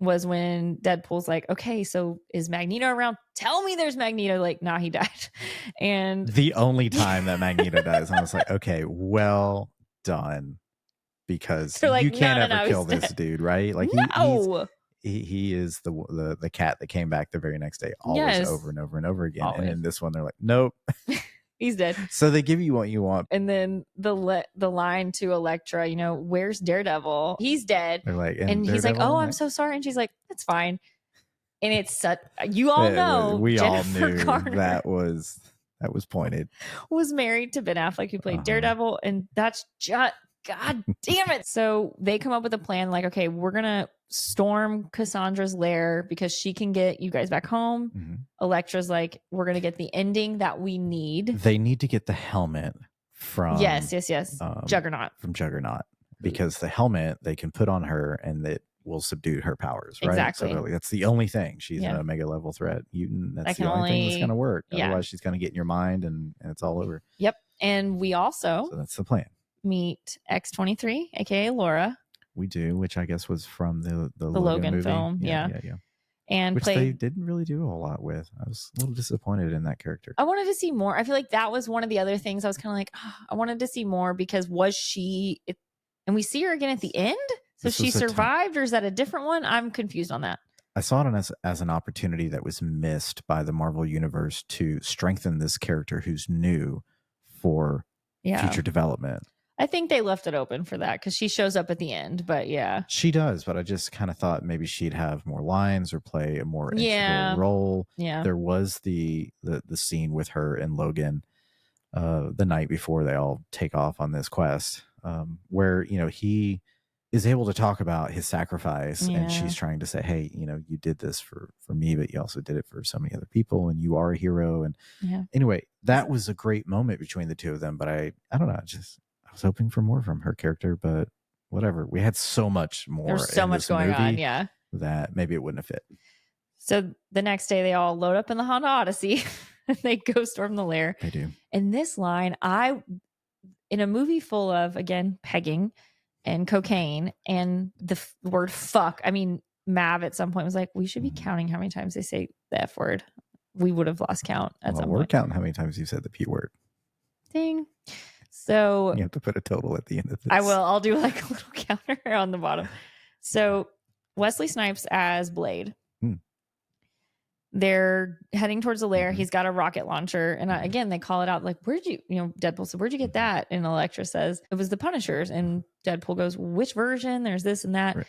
was when Deadpool's like, okay, so is Magneto around? Tell me there's Magneto. Like, nah, he died. And the only time that Magneto dies, I was like, okay, well done. Because like, you can't ever kill this dude, right? Like he is the cat that came back the very next day, always over and over and over again. Always. And in this one, they're like, nope. He's dead. So they give you what you want. And then the line to Elektra, where's Daredevil? He's dead. They're like, and he's like, oh, I'm so sorry. And she's like, that's fine. And it's such, you all know, we Jennifer all knew Garner that was pointed. Was married to Ben Affleck, who played Daredevil. And that's just, God damn it. So they come up with a plan like, okay, we're going to storm Cassandra's lair because she can get you guys back home. Mm-hmm. Elektra's like, we're going to get the ending that we need. They need to get the helmet from yes Juggernaut, from Juggernaut, because the helmet they can put on her and it will subdue her powers, right? Exactly. So really, that's the only thing. She's an Omega level threat mutant. That's the only thing that's going to work. Otherwise she's going to get in your mind and it's all over. Yep. And we also so that's the plan. Meet X-23, aka Laura. We do, which I guess was from the Logan movie. film. Yeah. And which they didn't really do a whole lot with. I was a little disappointed in that character. I wanted to see more. I feel like that was one of the other things I was kind of like, I wanted to see more, because was she, and we see her again at the end? So she survived, or is that a different one? I'm confused on that. I saw it as an opportunity that was missed by the Marvel Universe to strengthen this character who's new for future development. I think they left it open for that because she shows up at the end, but yeah. She does, but I just kind of thought maybe she'd have more lines or play a more integral role. Yeah. There was the scene with her and Logan the night before they all take off on this quest, where, he is able to talk about his sacrifice and she's trying to say, hey, you did this for me, but you also did it for so many other people and you are a hero. And anyway, that was a great moment between the two of them, but I don't know, I was hoping for more from her character, but whatever. We had so much more. There's so much going on, that maybe it wouldn't have fit. So the next day, they all load up in the Honda Odyssey and they go storm the lair. They do. And this line, in a movie full of, again, pegging and cocaine and the word fuck. I mean, Mav at some point was like, we should be counting how many times they say the F word. We would have lost count at some point. We're counting how many times you said the P word. Ding. So you have to put a total at the end of this. I will. I'll do like a little counter on the bottom. So Wesley Snipes as Blade. They're heading towards the lair. He's got a rocket launcher. And again, they call it out like, Deadpool said, where'd you get that? And Elektra says, it was the Punishers. And Deadpool goes, which version? There's this and that. Right.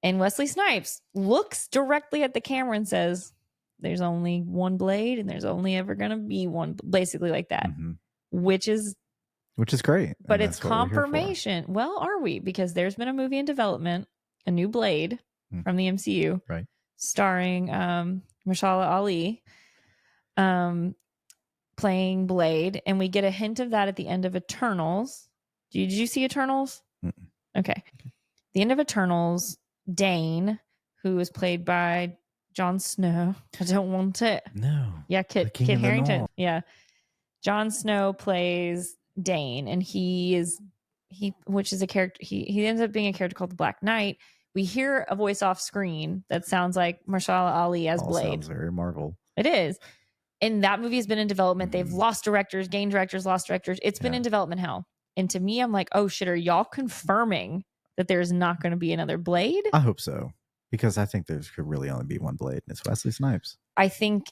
And Wesley Snipes looks directly at the camera and says, there's only one Blade and there's only ever going to be one, basically like that, which is great. But it's confirmation. Well, are we? Because there's been a movie in development, a new Blade from the MCU, right, starring Mahershala Ali playing Blade, and we get a hint of that at the end of Eternals. Did you see Eternals? Okay. The end of Eternals, Dane, who is played by Jon Snow. I don't want it. No. Yeah, Kit Harington. Yeah. Jon Snow plays Dane, and which is a character, he ends up being a character called the Black Knight, We hear a voice off screen that sounds like Mahershala Ali as All Blade. sounds very Marvel. It is. And that movie has been in development. They've lost directors, gained directors, lost directors. It's been in development hell. And to me, I'm like, oh shit, are y'all confirming that there's not going to be another Blade? I hope so. Because I think there could really only be one Blade, and it's Wesley Snipes. I think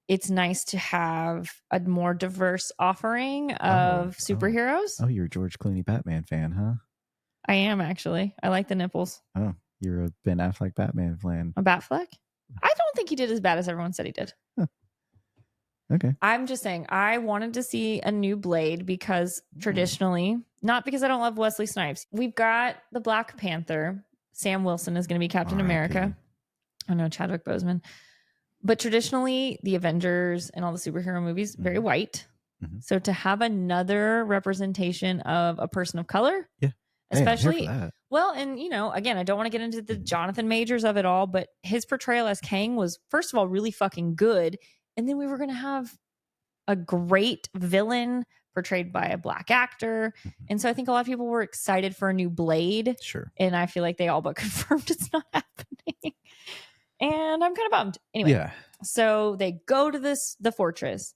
it's nice to have a more diverse offering of superheroes. Oh, you're a George Clooney Batman fan, huh? I am, actually. I like the nipples. Oh, you're a Ben Affleck Batman fan. A Batfleck? I don't think he did as bad as everyone said he did. Huh. Okay. I'm just saying, I wanted to see a new Blade because traditionally, not because I don't love Wesley Snipes. We've got the Black Panther. Sam Wilson is going to be Captain America. I know, Chadwick Boseman. But traditionally, the Avengers and all the superhero movies, very white. So to have another representation of a person of color, especially, well, and you know, again, I don't want to get into the Jonathan Majors of it all, but his portrayal as Kang was, first of all, really fucking good. And then we were going to have a great villain portrayed by a Black actor. And so I think a lot of people were excited for a new Blade. Sure. And I feel like they all but confirmed it's not happening. And I'm kind of bummed. Anyway, so they go to the fortress.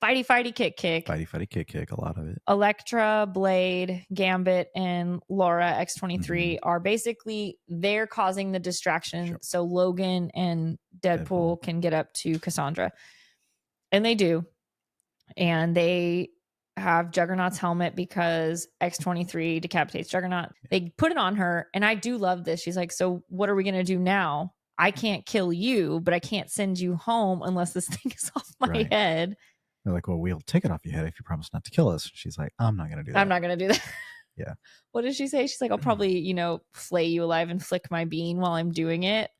Fighty, kick. Fighty, kick, a lot of it. Elektra, Blade, Gambit, and Laura X-23 are basically, they're causing the distraction so Logan and Deadpool can get up to Cassandra. And they do. And they have Juggernaut's helmet because X-23 decapitates Juggernaut. They put it on her, and I do love this. She's like, so what are we going to do now? I can't kill you, but I can't send you home unless this thing is off my head. They're like, well, we'll take it off your head if you promise not to kill us. She's like, I'm not going to do that. I'm not going to do that. Yeah. What did she say? She's like, I'll probably, flay you alive and flick my bean while I'm doing it.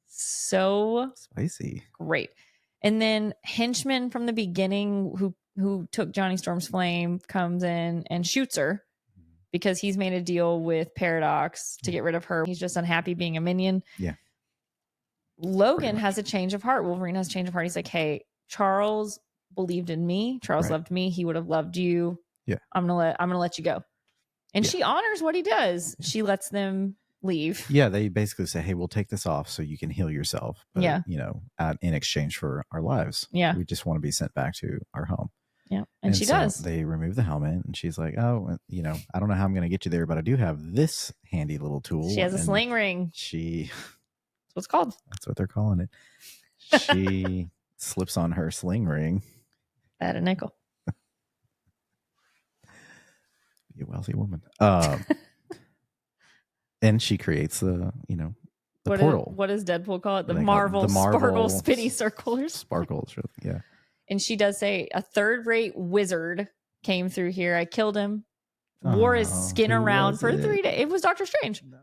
So spicy. Great. And then henchman from the beginning who took Johnny Storm's flame comes in and shoots her because he's made a deal with Paradox to get rid of her. He's just unhappy being a minion. Yeah. Logan has a change of heart. Wolverine has a change of heart. He's like, hey, Charles believed in me. Charles loved me. He would have loved you. Yeah. I'm gonna let you go. And she honors what he does. She lets them leave. Yeah, they basically say, hey, we'll take this off so you can heal yourself. But, in exchange for our lives. Yeah. We just want to be sent back to our home. Yeah. And she does. They remove the helmet and she's like, oh, I don't know how I'm going to get you there, but I do have this handy little tool. She has a sling ring. That's what it's called. That's what they're calling it. She slips on her sling ring. At a nickel. Be a wealthy woman. And she creates the portal. What does Deadpool call it? The Marvel Sparkle Spinny Circlers. Sparkles, yeah. And she does say a third-rate wizard came through here. I killed him. Wore his skin around for 3 days. It was Doctor Strange. No.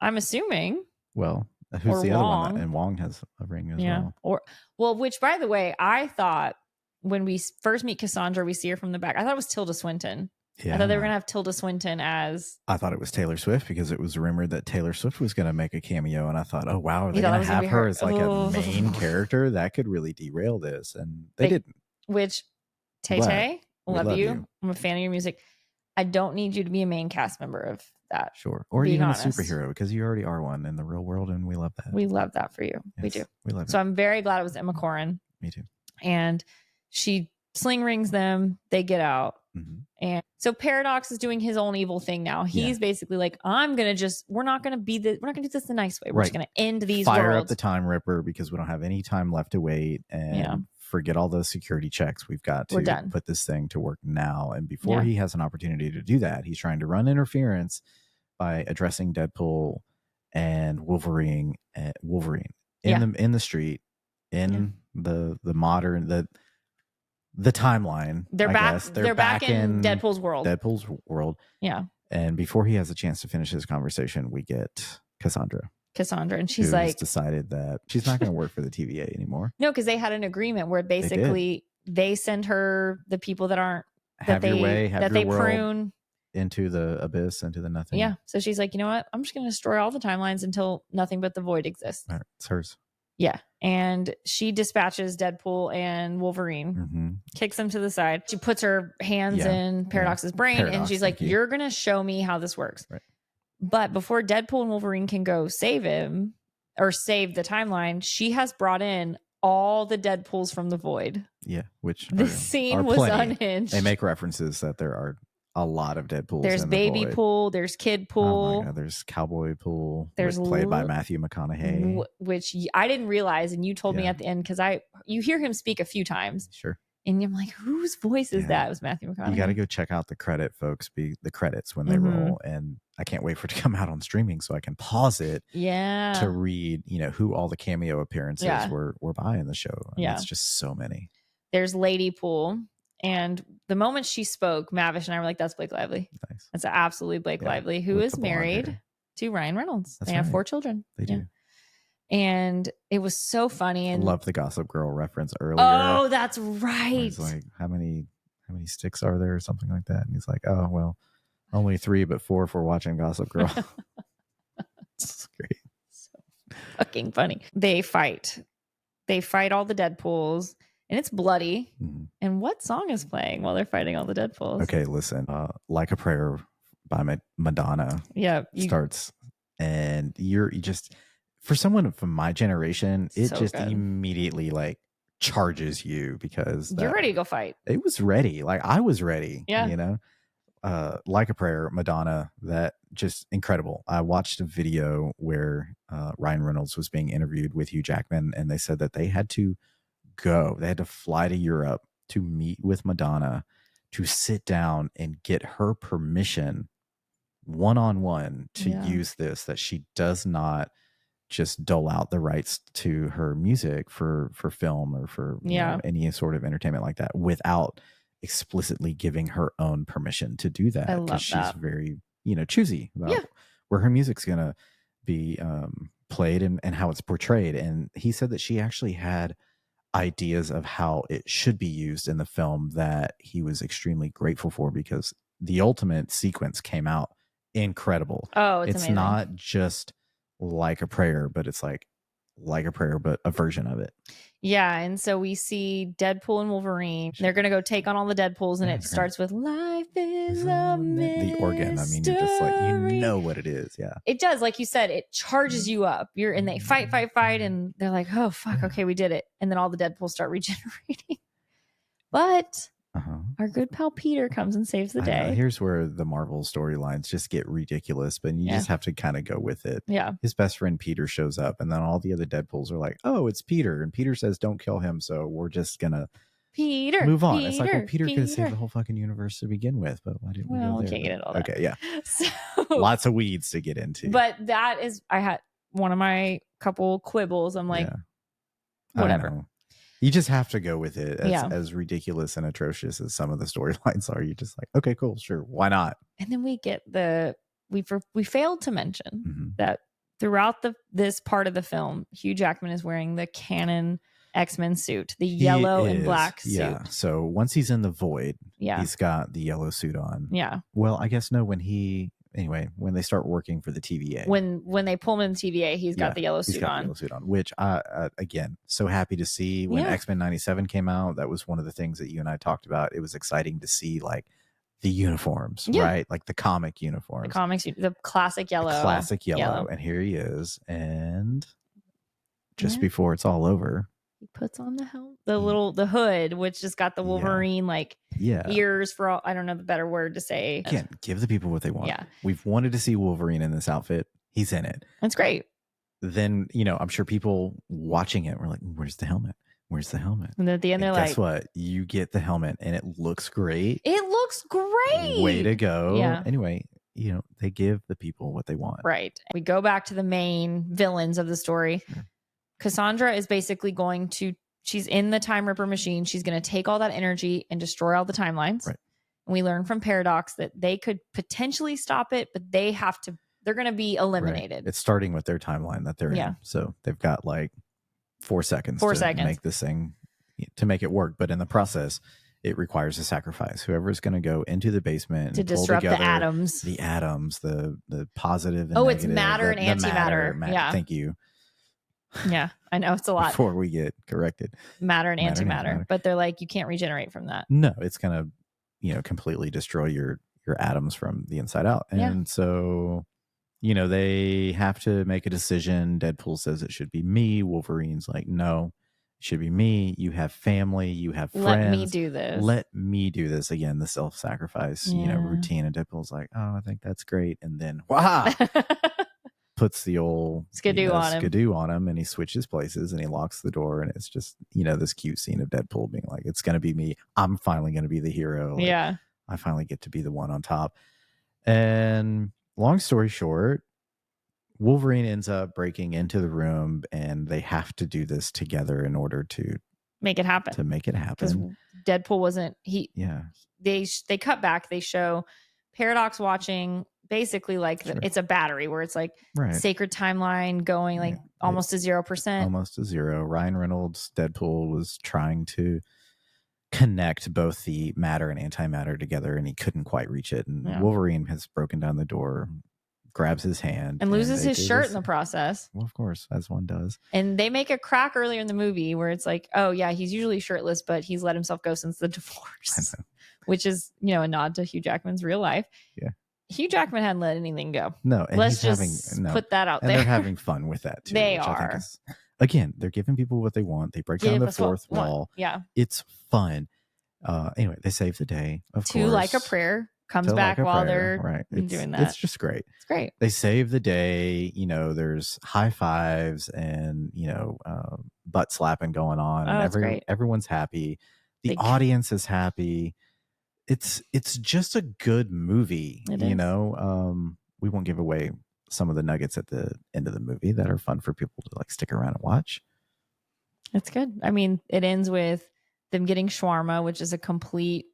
I'm assuming. Well, who's the other one? And Wong has a ring as well. Which, by the way, I thought when we first meet Cassandra, we see her from the back. I thought it was Tilda Swinton. Yeah. I thought they were going to have Tilda Swinton as... I thought it was Taylor Swift because it was rumored that Taylor Swift was going to make a cameo. And I thought, oh, wow, are they going to have her as like a main character? That could really derail this. And they didn't. Which, Tay-Tay, love you. I'm a fan of your music. I don't need you to be a main cast member of that. Sure. Or even a superhero because you already are one in the real world. And we love that. We love that for you. Yes, we do. We love it. So I'm very glad it was Emma Corrin. Me too. And she sling rings them. They get out. And so Paradox is doing his own evil thing now. He's basically like, we're not going to do this the nice way. We're just going to end these Fire worlds. Up the Time Ripper because we don't have any time left to wait and forget all the security checks. We've got to put this thing to work now. And before he has an opportunity to do that, he's trying to run interference by addressing Deadpool and Wolverine in the street, in the modern, the timeline. They're back in Deadpool's world. Yeah. And before he has a chance to finish his conversation, we get Cassandra, and she's like, decided that she's not going to work for the TVA anymore. No, because they had an agreement where basically they send her the people that they prune into the abyss, into the nothing. Yeah. So she's like, you know what? I'm just going to destroy all the timelines until nothing but the void exists. Right. It's hers. Yeah. And she dispatches Deadpool and Wolverine, kicks them to the side. She puts her hands in Paradox's brain and she's like, you're going to show me how this works. Right. But before Deadpool and Wolverine can go save him or save the timeline, she has brought in all the Deadpools from the void. Yeah, which this scene are was plenty. unhinged. They make references that there are a lot of Deadpools. There's in baby the void. pool, there's kid pool. Oh my god, there's cowboy pool. There's played by Matthew McConaughey, which I didn't realize, and you told me at the end because you hear him speak a few times. Sure. And I'm like, whose voice is that? It was Matthew McConaughey. You got to go check out the credit, folks. The credits when they roll, and I can't wait for it to come out on streaming so I can pause it. Yeah. To read, who all the cameo appearances were by in the show. I mean, it's just so many. There's Lady Pool, and the moment she spoke, Mavish and I were like, "That's Blake Lively. Nice. That's absolutely Blake Lively, who is married to Ryan Reynolds. They have 4 children. They do." And it was so funny. And I love the Gossip Girl reference earlier. Oh, that's right. It's like, how many sticks are there or something like that? And he's like, oh, well, only 3, but 4 for watching Gossip Girl. It's great. So fucking funny. They fight all the Deadpools, and it's bloody. Mm-hmm. And what song is playing while they're fighting all the Deadpools? Okay, listen. Like a Prayer by Madonna. Yeah. Starts. And you just... For someone from my generation, it just immediately like charges you because you're ready to go fight. It was ready. Like I was ready. Yeah. Like a Prayer, Madonna, that just incredible. I watched a video where Ryan Reynolds was being interviewed with Hugh Jackman, and they said that they had to fly to Europe to meet with Madonna to sit down and get her permission one-on-one to use this, that she does not just dole out the rights to her music for film or for any sort of entertainment like that without explicitly giving her own permission to do that. Because she's very, choosy about where her music's going to be played and how it's portrayed. And he said that she actually had ideas of how it should be used in the film that he was extremely grateful for, because the ultimate sequence came out incredible. Oh, it's amazing. Not just Like a Prayer, but it's like a Prayer, but a version of it. Yeah. And so we see Deadpool and Wolverine. They're going to go take on all the Deadpools, and it starts with "Life is a mystery." The organ. I mean, you're just like, what it is. Yeah. It does. Like you said, it charges you up. And they fight. And they're like, oh, fuck. Okay, we did it. And then all the Deadpools start regenerating. But our good pal Peter comes and saves the day. Here's where the Marvel storylines just get ridiculous, but you just have to kind of go with it. Yeah. His best friend Peter shows up, and then all the other Deadpools are like, oh, it's Peter. And Peter says, don't kill him. So we're just going to move on. It's like, well, Peter could have saved the whole fucking universe to begin with, but why didn't we go there? Can't get into all that. Okay, yeah. So, lots of weeds to get into. But that is, I had one of my couple quibbles. I'm like, whatever. You just have to go with it. As ridiculous and atrocious as some of the storylines are, you're just like, okay, cool, sure, why not? And then we get we failed to mention that throughout this part of the film, Hugh Jackman is wearing the canon X-Men suit, the yellow and black suit. Yeah. So once he's in the void, he's got the yellow suit on. Yeah. Well, I guess no, when they start working for the TVA. When they pull him in the TVA, he's got the yellow suit on. The yellow suit on, which again, so happy to see. When X-Men 97 came out, that was one of the things that you and I talked about. It was exciting to see like the uniforms, right? Like the comic uniforms. The classic yellow. And here he is. And just before it's all over, he puts on the helmet, the hood, which just got the Wolverine ears for all. I don't know the better word to say. Again, give the people what they want. Yeah. We've wanted to see Wolverine in this outfit. He's in it. That's great. Then, I'm sure people watching it were like, where's the helmet? Where's the helmet? And at the end, they're like, guess what? You get the helmet and it looks great. It looks great. Way to go. Yeah. Anyway, they give the people what they want. Right. We go back to the main villains of the story. Sure. Cassandra is basically she's in the Time Ripper machine. She's going to take all that energy and destroy all the timelines. Right. And we learn from Paradox that they could potentially stop it, but they're going to be eliminated. Right. It's starting with their timeline that they're in. So they've got like 4 seconds to make this thing, to make it work. But in the process, it requires a sacrifice. Whoever is going to go into the basement to disrupt the atoms, the positive and it's matter and antimatter. Yeah. Thank you. Yeah, I know it's a lot. Before we get corrected. Matter and antimatter. But they're like, you can't regenerate from that. No, it's going to, completely destroy your atoms from the inside out. And so they have to make a decision. Deadpool says it should be me. Wolverine's like, no, it should be me. You have family, you have friends. Let me do this. Let me do this. Again, the self-sacrifice, routine. And Deadpool's like, oh, I think that's great. And then, wow, puts the old skidoo on him, and he switches places and he locks the door. And it's just, this cute scene of Deadpool being like, it's going to be me. I'm finally going to be the hero. Like, yeah. I finally get to be the one on top. And long story short, Wolverine ends up breaking into the room, and they have to do this together in order to make it happen. Because Deadpool wasn't They cut back. They show Paradox watching basically like it's a battery where it's like sacred timeline going like almost to 0%. Almost to zero. Ryan Reynolds, Deadpool, was trying to connect both the matter and antimatter together, and he couldn't quite reach it. And Wolverine has broken down the door, grabs his hand, and loses his shirt in the process. Well, of course, as one does. And they make a crack earlier in the movie where it's like, oh yeah, he's usually shirtless, but he's let himself go since the divorce, which is a nod to Hugh Jackman's real life. Yeah, Hugh Jackman hadn't let anything go. No, and let's just put that out there. And they're having fun with that too. They which are. I think is, again, they're giving people what they want. They break down the fourth wall. Yeah, it's fun. Anyway, they save the day. Of course, Like a Prayer comes back while they're doing that. It's just great. It's great. They save the day. There's high fives and butt slapping going on. Oh, and great. Everyone's happy. The audience is happy. It's just a good movie. We won't give away some of the nuggets at the end of the movie that are fun for people to like stick around and watch. It's good. I mean, it ends with them getting shawarma, which is a complete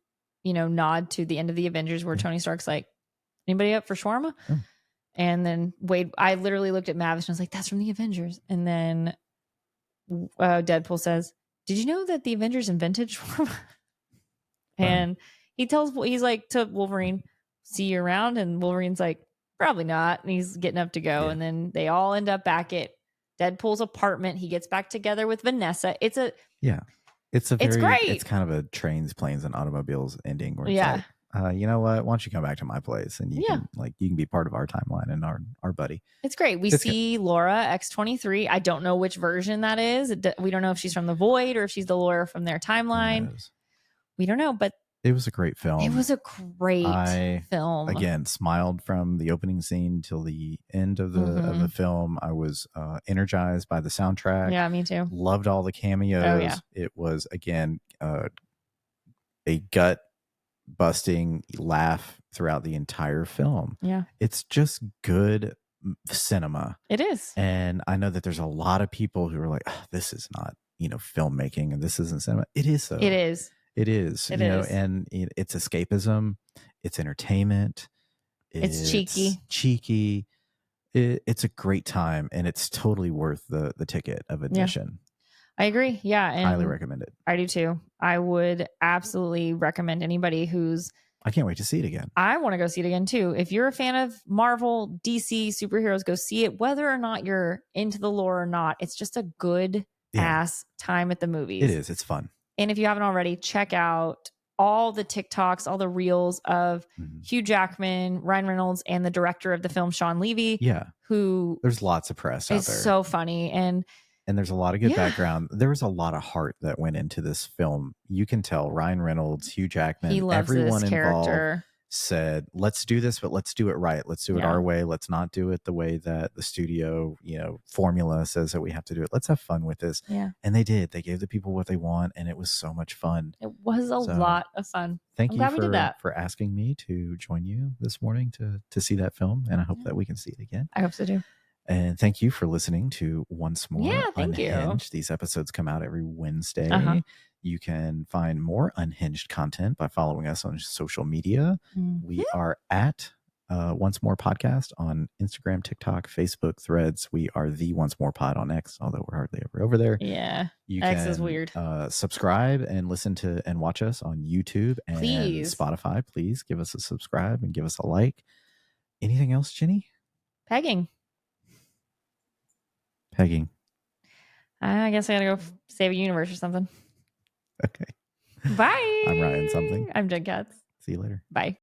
nod to the end of the Avengers where Tony Stark's like, anybody up for shawarma? Oh. And then Wade, I literally looked at Mavis and I was like, that's from the Avengers. And then Deadpool says, did you know that the Avengers invented shawarma? And he's like to Wolverine, see you around. And Wolverine's like, probably not. And he's getting up to go. Yeah. And then they all end up back at Deadpool's apartment. He gets back together with Vanessa. It's great. It's kind of a trains, planes, and automobiles ending where it's like, you know what? Why don't you come back to my place and you can be part of our timeline and our buddy. It's great. We see Laura X-23. I don't know which version that is. We don't know if she's from the Void or if she's the Laura from their timeline. We don't know, but it was a great film. It was a great film. Again, smiled from the opening scene till the end of the film. I was energized by the soundtrack. Yeah, me too. Loved all the cameos. Oh, yeah. It was, again, a gut busting laugh throughout the entire film. Yeah. It's just good cinema. It is. And I know that there's a lot of people who are like, oh, this is not, filmmaking and this isn't cinema. It is though. It is. It is, and it's escapism, it's entertainment, it's cheeky. It's a great time, and it's totally worth the ticket of admission. I agree. Yeah, and highly recommend it. I do too. I would absolutely recommend anybody who's. I can't wait to see it again. I want to go see it again too. If you're a fan of Marvel, DC, superheroes, go see it. Whether or not you're into the lore or not, it's just a good ass time at the movies. It is. It's fun. And if you haven't already, check out all the TikToks, all the reels of Hugh Jackman, Ryan Reynolds, and the director of the film, Sean Levy. Yeah. Who there's lots of press out there. It's so funny. And there's a lot of good background. There was a lot of heart that went into this film. You can tell Ryan Reynolds, Hugh Jackman, he loves everyone this involved character. Said, let's do this, but let's do it right. Let's do it our way. Let's not do it the way that the studio, formula says that we have to do it. Let's have fun with this. Yeah. And they did. They gave the people what they want, and it was so much fun. It was a lot of fun. Thank you for asking me to join you this morning to see that film, and I hope that we can see it again. I hope so too. And thank you for listening to Once More Unhinged. You. These episodes come out every Wednesday. You can find more Unhinged content by following us on social media. We are at Once More Podcast on Instagram, TikTok, Facebook, Threads. We are the Once More Pod on X, although we're hardly ever over there. Yeah, X is weird. Subscribe and listen to and watch us on YouTube and Spotify. Please give us a subscribe and give us a like. Anything else, Jenny? Pegging. I guess I gotta go save a universe or something. Okay. Bye. I'm Ryan something. I'm Jen Katz. See you later. Bye.